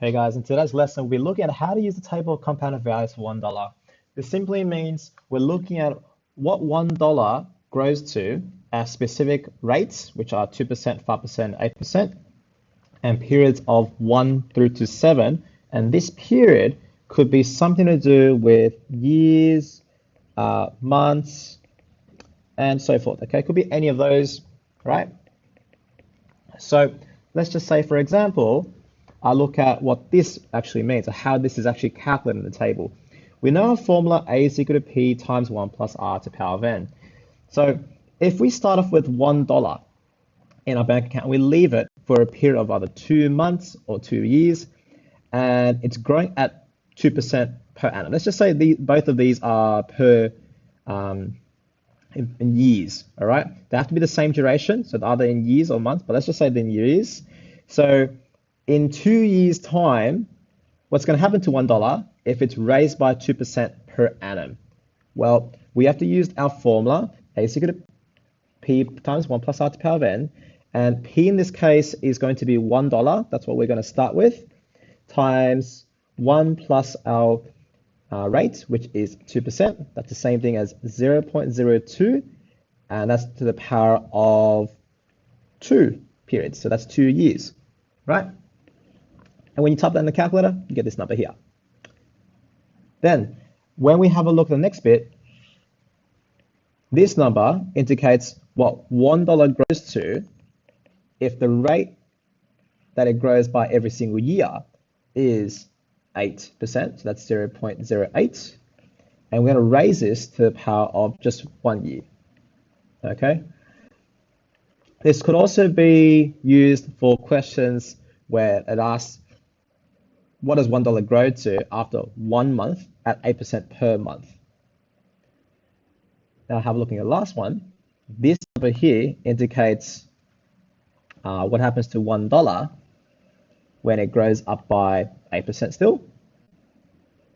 Hey guys, in today's lesson, we're looking at how to use the table of compounded values for $1. This simply means we're looking at what $1 grows to at specific rates, which are 2%, 5%, 8%, and periods of 1 through to 7. And this period could be something to do with years, months, and so forth. Okay, it could be any of those, right? So let's just say, for example, I look at what this actually means, or how this is actually calculated in the table. We know our formula A is equal to P times 1 plus R to the power of N. So if we start off with $1 in our bank account, we leave it for a period of either 2 months or 2 years, and it's growing at 2% per annum. Let's just say both of these are per in years, all right? They have to be the same duration, so either in years or months, but let's just say in years. So in 2 years' time, what's going to happen to $1 if it's raised by 2% per annum? Well, we have to use our formula, A is equal to P times 1 plus R to the power of N, and P in this case is going to be $1, that's what we're going to start with, times 1 plus our rate, which is 2%. That's the same thing as 0.02, and that's to the power of 2 periods. So that's 2 years, right? And when you type that in the calculator, you get this number here. Then, when we have a look at the next bit, this number indicates what $1 grows to if the rate that it grows by every single year is 8%, so that's 0.08, and we're going to raise this to the power of just 1 year, okay? This could also be used for questions where it asks, what does $1 grow to after 1 month at 8% per month? Now have a look at the last one. This number here indicates what happens to $1 when it grows up by 8% still.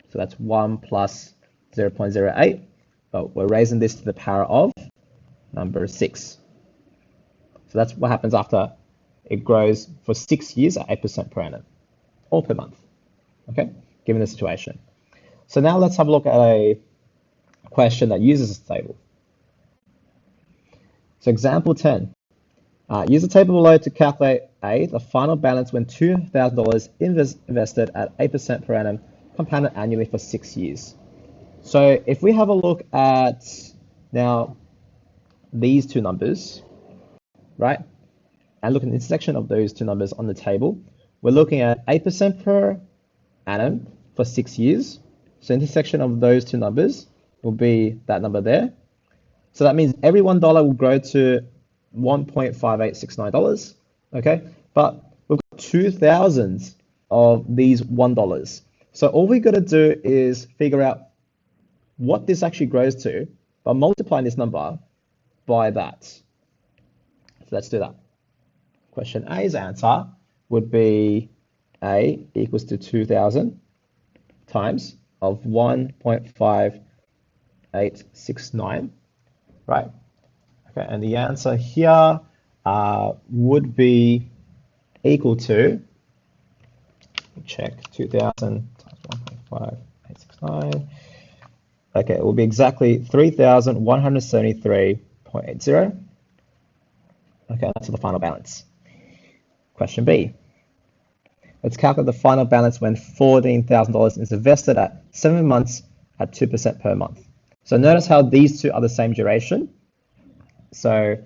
So that's 1 plus 0.08, but we're raising this to the power of number 6. So that's what happens after it grows for 6 years at 8% per annum, or per month, okay, given the situation. So now let's have a look at a question that uses this table. So example 10. Use the table below to calculate A, the final balance when $2,000 invested at 8% per annum, compounded annually for 6 years. So if we have a look at now these two numbers, right, and look at the intersection of those two numbers on the table, we're looking at 8% per annum for 6 years. So intersection of those two numbers will be that number there. So that means every $1 will grow to $1.5869, okay? But we've got 2,000 of these $1. So all we got to do is figure out what this actually grows to by multiplying this number by that. So let's do that. Question A's answer would be A equals to 2,000 times of 1.5869, right? Okay, and the answer here would be equal to, check, 2,000 times 1.5869. Okay, it will be exactly 3,173.80. Okay, that's the final balance. Question B. Let's calculate the final balance when $14,000 is invested at 7 months at 2% per month. So notice how these two are the same duration. So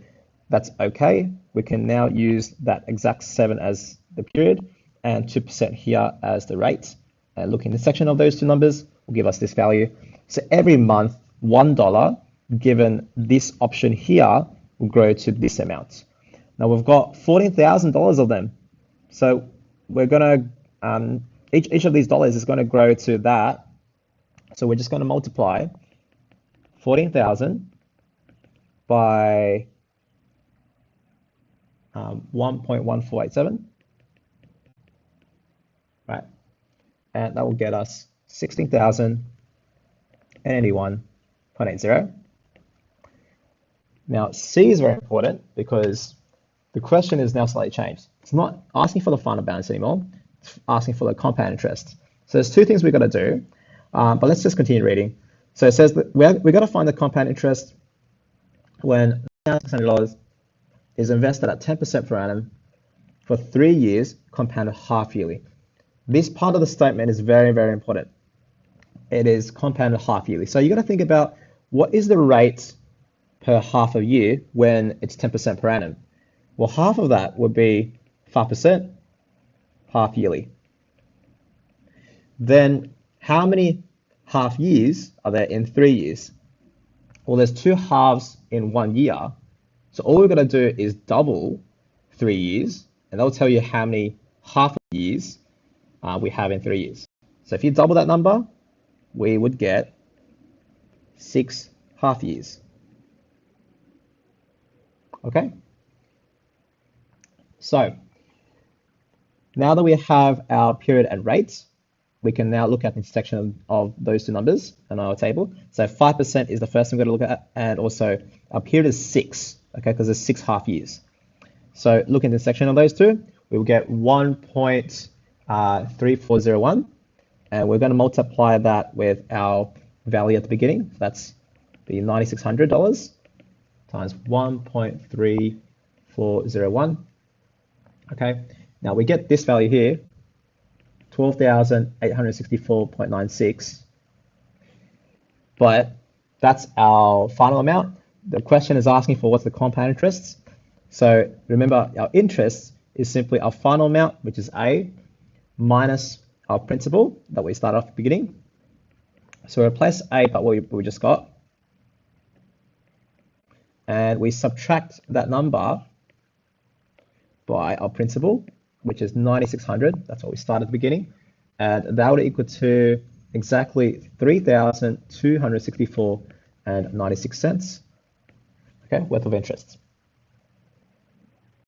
that's okay. We can now use that exact 7 as the period and 2% here as the rate. And looking at the section of those two numbers will give us this value. So every month, $1 given this option here will grow to this amount. Now we've got $14,000 of them. So we're going to, each of these dollars is going to grow to that. So we're just going to multiply 14,000 by 1.1487, right? And that will get us 16,081.80. Now C is very important because the question is now slightly changed. It's not asking for the final balance anymore. It's asking for the compound interest. So there's two things we've got to do, but let's just continue reading. So it says that we've got to find the compound interest when $1,600 is invested at 10% per annum for 3 years, compounded half yearly. This part of the statement is very, very important. It is compounded half yearly. So you got to think about what is the rate per half a year when it's 10% per annum. Well, half of that would be 5% half yearly. Then how many half years are there in 3 years? Well, there's 2 halves in 1 year. So all we've got to do is double 3 years, and that'll tell you how many half years we have in 3 years. So if you double that number, we would get 6 half years. Okay? So now that we have our period and rates, we can now look at the intersection of those two numbers in our table. So 5% is the first thing we're going to look at, and also our period is 6, okay, because there's 6 half years. So look at the intersection of those two, we will get 1.3401, and we're going to multiply that with our value at the beginning. That's the $9,600 times 1.3401. Okay, now we get this value here, 12,864.96, but that's our final amount. The question is asking for what's the compound interest. So remember, our interest is simply our final amount, which is A, minus our principal that we started off at the beginning. So we replace A by what we just got, and we subtract that number by our principal, which is 9,600. That's what we started at the beginning, and that would equal to exactly 3,264.96, okay, worth of interest.